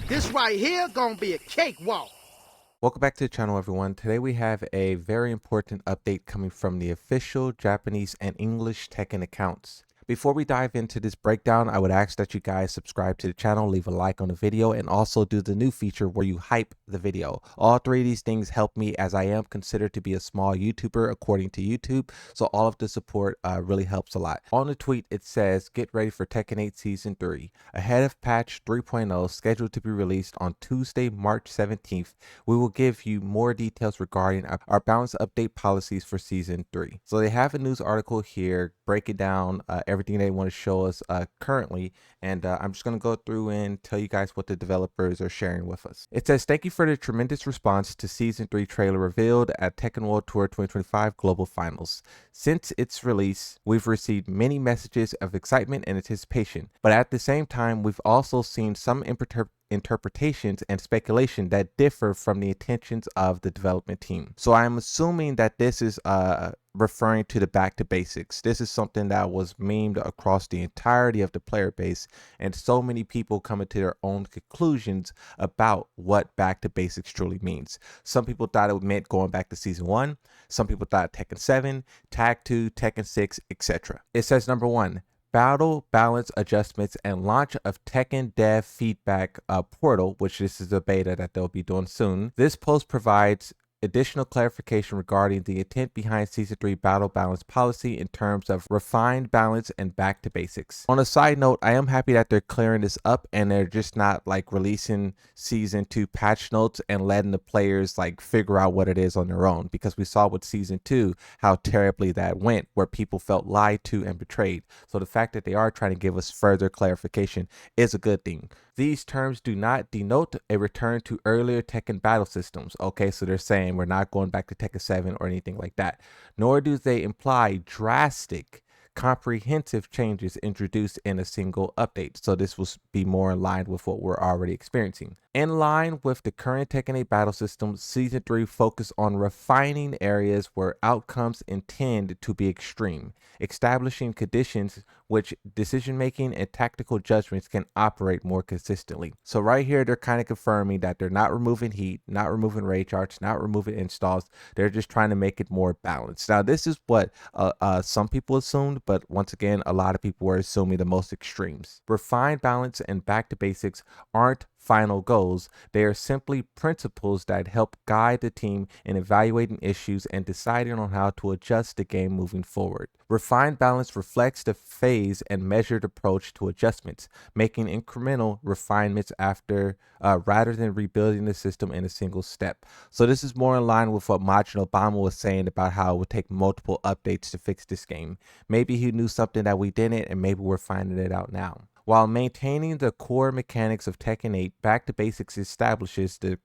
This right here gonna be a cakewalk. Welcome back to the channel, everyone. Today we have a very important update coming from the official Japanese and English Tekken accounts. Before we dive into this breakdown, I would ask that you guys subscribe to the channel, leave a like on the video, and also do the new feature where you hype the video. All three of these things help me, as I am considered to be a small YouTuber according to YouTube, so all of the support really helps a lot. On the tweet, it says, "Get ready for Tekken 8 Season 3. Ahead of patch 3.0 scheduled to be released on Tuesday, March 17th, we will give you more details regarding our balance update policies for Season 3. So they have a news article here breaking down everything they want to show us currently, and I'm just going to go through and tell you guys what the developers are sharing with us. It says, "Thank you for the tremendous response to Season 3 trailer revealed at Tekken World Tour 2025 Global Finals. Since its release, we've received many messages of excitement and anticipation, but at the same time, we've also seen some interpretations and speculation that differ from the intentions of the development team." So I'm assuming that this is referring to the back to basics. This is something that was memed across the entirety of the player base, and so many people coming to their own conclusions about what back to basics truly means. Some people thought it meant going back to Season 1. Some people thought Tekken 7, Tag 2, Tekken 6, etc. It says, number 1, battle balance adjustments and launch of Tekken dev feedback portal, which this is a beta that they'll be doing soon. This post provides additional clarification regarding the intent behind Season 3 battle balance policy in terms of refined balance and back to basics. On a side note, I am happy that they're clearing this up and they're just not like releasing Season 2 patch notes and letting the players like figure out what it is on their own, because we saw with Season 2 how terribly that went, where people felt lied to and betrayed. So the fact that they are trying to give us further clarification is a good thing. These terms do not denote a return to earlier Tekken battle systems. Okay, so they're saying we're not going back to Tekken 7 or anything like that. Nor do they imply drastic, comprehensive changes introduced in a single update. So this will be more in line with what we're already experiencing. In line with the current Tekken 8 battle system, Season 3 focused on refining areas where outcomes intend to be extreme, establishing conditions which decision-making and tactical judgments can operate more consistently. So right here, they're kind of confirming that they're not removing heat, not removing rage arts, not removing installs. They're just trying to make it more balanced. Now, this is what some people assumed, but once again, a lot of people were assuming the most extremes. Refined balance and back to basics aren't final goals. They are simply principles that help guide the team in evaluating issues and deciding on how to adjust the game moving forward. Refined balance reflects the phased and measured approach to adjustments, making incremental refinements after rather than rebuilding the system in a single step. So this is more in line with what Majin Obama was saying about how it would take multiple updates to fix this game. Maybe he knew something that we didn't, and maybe we're finding it out now. While maintaining the core mechanics of Tekken 8, Back to Basics establishes the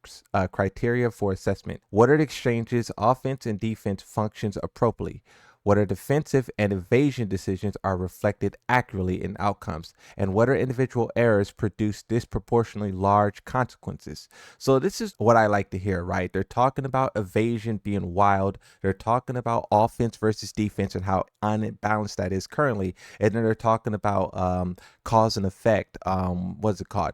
criteria for assessment. Whether the exchanges, offense and defense functions appropriately, whether defensive and evasion decisions are reflected accurately in outcomes, and whether individual errors produce disproportionately large consequences. So this is what I like to hear, right? They're talking about evasion being wild. They're talking about offense versus defense and how unbalanced that is currently. And then they're talking about cause and effect. What's it called?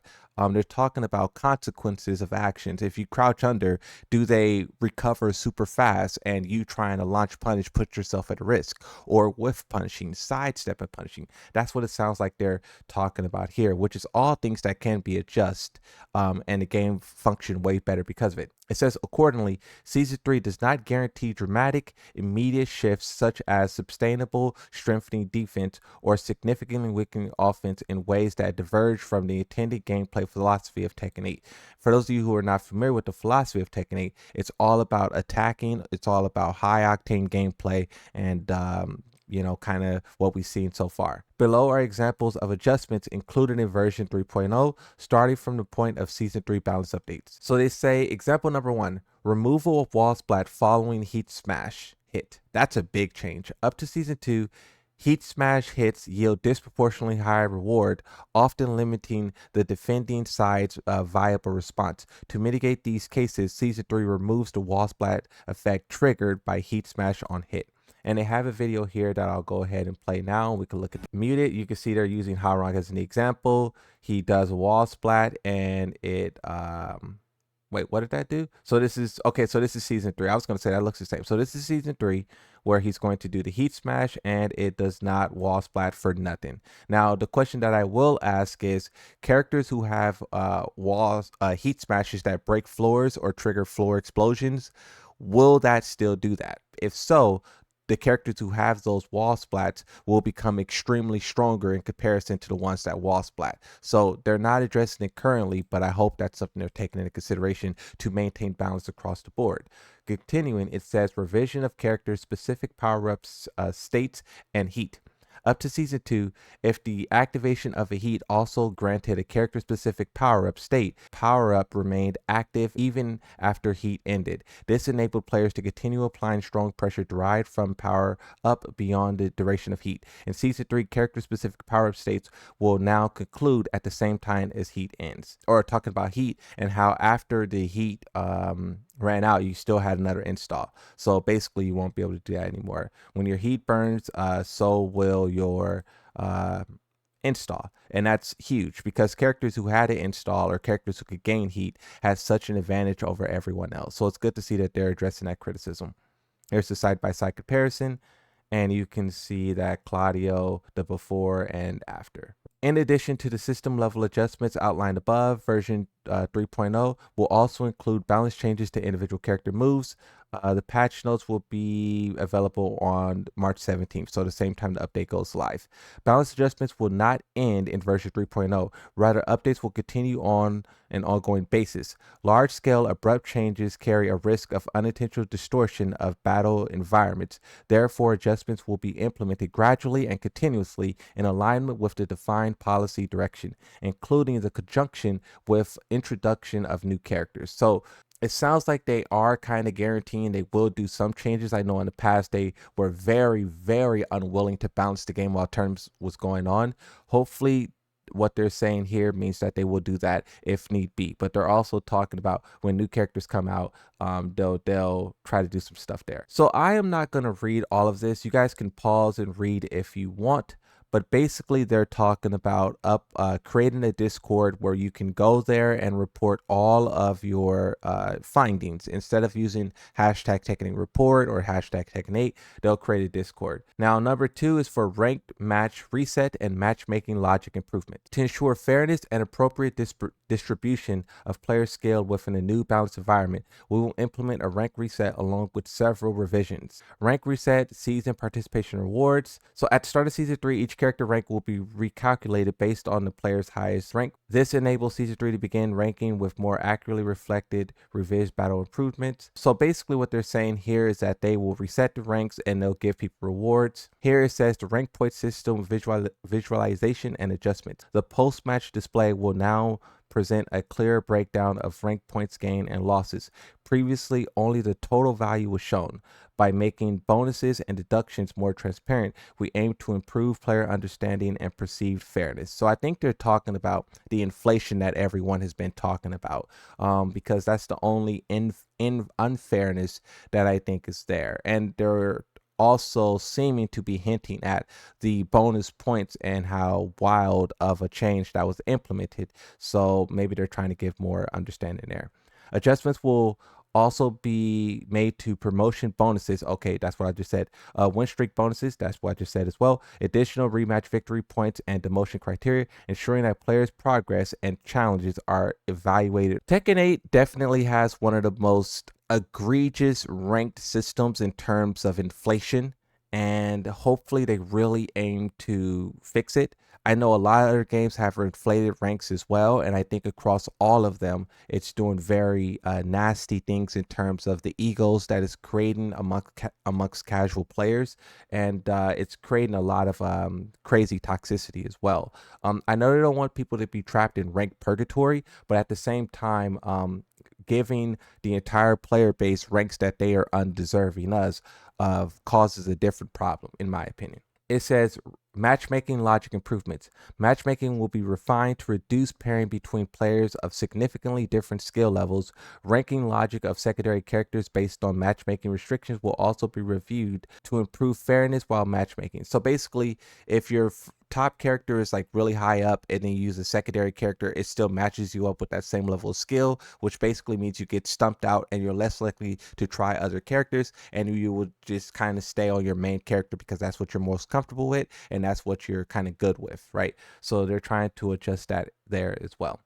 They're talking about consequences of actions. If you crouch under, do they recover super fast, and you trying to launch punish put yourself at risk? Or with punishing, sidestep and punishing. That's what it sounds like they're talking about here, which is all things that can be adjusted, and the game function way better because of it. It says, accordingly, Season 3 does not guarantee dramatic, immediate shifts such as sustainable strengthening defense or significantly weakening offense in ways that diverge from the intended gameplay philosophy of Tekken 8. For those of you who are not familiar with the philosophy of Tekken 8, it's all about attacking, it's all about high octane gameplay, and kind of what we've seen so far. Below are examples of adjustments included in version 3.0, starting from the point of Season 3 balance updates. So they say, example number 1, removal of wall splat following heat smash hit. That's a big change. Up to Season 2, heat smash hits yield disproportionately higher reward, often limiting the defending side's viable response. To mitigate these cases, Season 3 removes the wall splat effect triggered by heat smash on hit. And they have a video here that I'll go ahead and play now. We can look at muted. You can see they're using Harong as an example. He does a wall splat and it wait, what did that do? So this is okay, so this is season 3. I was gonna say that looks the same. So this is season 3 where he's going to do the heat smash and it does not wall splat for nothing. Now the question that I will ask is characters who have heat smashes that break floors or trigger floor explosions, will that still do that? If so, the characters who have those wall splats will become extremely stronger in comparison to the ones that wall splat. So they're not addressing it currently, but I hope that's something they're taking into consideration to maintain balance across the board. Continuing, it says revision of characters' specific power-ups, states, and heat. Up to season 2, if the activation of a heat also granted a character specific power-up state, power-up remained active even after heat ended. This enabled players to continue applying strong pressure derived from power-up beyond the duration of heat. In season 3, character specific power-up states will now conclude at the same time as heat ends. Or talking about heat and how after the heat ran out, you still had another install. So basically you won't be able to do that anymore. When your heat burns, so will your install. And that's huge because characters who had an install or characters who could gain heat had such an advantage over everyone else. So it's good to see that they're addressing that criticism. Here's the side-by-side comparison, and you can see that Claudio, the before and after. In addition to the system level adjustments outlined above, version 3.0 will also include balance changes to individual character moves. The patch notes will be available on March 17th, so the same time the update goes live. Balance adjustments will not end in version 3.0. Rather, updates will continue on an ongoing basis. Large-scale abrupt changes carry a risk of unintentional distortion of battle environments. Therefore, adjustments will be implemented gradually and continuously in alignment with the defined policy direction, including the conjunction with introduction of new characters. So it sounds like they are kind of guaranteeing they will do some changes. I know in the past they were very, very unwilling to balance the game while terms was going on. Hopefully what they're saying here means that they will do that if need be. But they're also talking about when new characters come out, they'll try to do some stuff there. So I am not going to read all of this. You guys can pause and read if you want. But basically they're talking about creating a Discord where you can go there and report all of your findings. Instead of using hashtag Tekken report or hashtag Tekken8, they'll create a Discord. Now, number 2 is for ranked match reset and matchmaking logic improvement. To ensure fairness and appropriate distribution of player scale within a new balanced environment, we will implement a rank reset along with several revisions. Rank reset, season participation rewards. So at the start of season 3, each character rank will be recalculated based on the player's highest rank. This enables season 3 to begin ranking with more accurately reflected revised battle improvements. So basically what they're saying here is that they will reset the ranks and they'll give people rewards. Here it says the rank point system visualization and adjustments. The post-match display will now present a clear breakdown of rank points gained and losses. Previously, only the total value was shown. By making bonuses and deductions more transparent, we aim to improve player understanding and perceived fairness. So I think they're talking about the inflation that everyone has been talking about, because that's the only unfairness that I think is there. And they're also seeming to be hinting at the bonus points and how wild of a change that was implemented. So maybe they're trying to give more understanding there. Adjustments will also be made to promotion bonuses. Okay, that's what I just said. Win streak bonuses, that's what I just said as well. Additional rematch victory points and demotion criteria, ensuring that players' progress and challenges are evaluated. Tekken 8 definitely has one of the most egregious ranked systems in terms of inflation, and hopefully they really aim to fix it. I know a lot of other games have inflated ranks as well, and I think across all of them, it's doing very nasty things in terms of the egos that it's creating amongst casual players, and it's creating a lot of crazy toxicity as well. I know they don't want people to be trapped in rank purgatory, but at the same time, giving the entire player base ranks that they are undeserving of causes a different problem, in my opinion. It says Matchmaking logic improvements. Matchmaking will be refined to reduce pairing between players of significantly different skill levels. Ranking logic of secondary characters based on matchmaking restrictions will also be reviewed to improve fairness while matchmaking. So basically, if your top character is like really high up and then you use a secondary character, it still matches you up with that same level of skill, which basically means you get stumped out and you're less likely to try other characters, and you will just kind of stay on your main character because that's what you're most comfortable with and that's what you're kind of good with, right? So they're trying to adjust that there as well.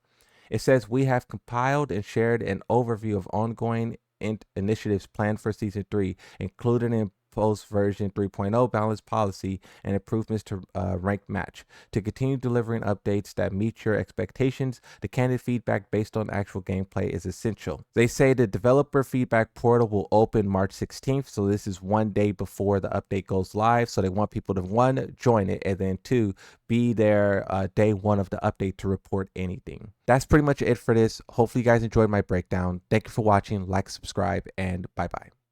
It says we have compiled and shared an overview of ongoing initiatives planned for Season 3, including in post version 3.0 balance policy and improvements to ranked match. To continue delivering updates that meet your expectations, the candidate feedback based on actual gameplay is essential. They say the developer feedback portal will open March 16th, so this is one day before the update goes live. So they want people to, one, join it, and then two, be there day one of the update to report anything. That's pretty much it for this. Hopefully you guys enjoyed my breakdown. Thank you for watching. Like, subscribe, and bye-bye.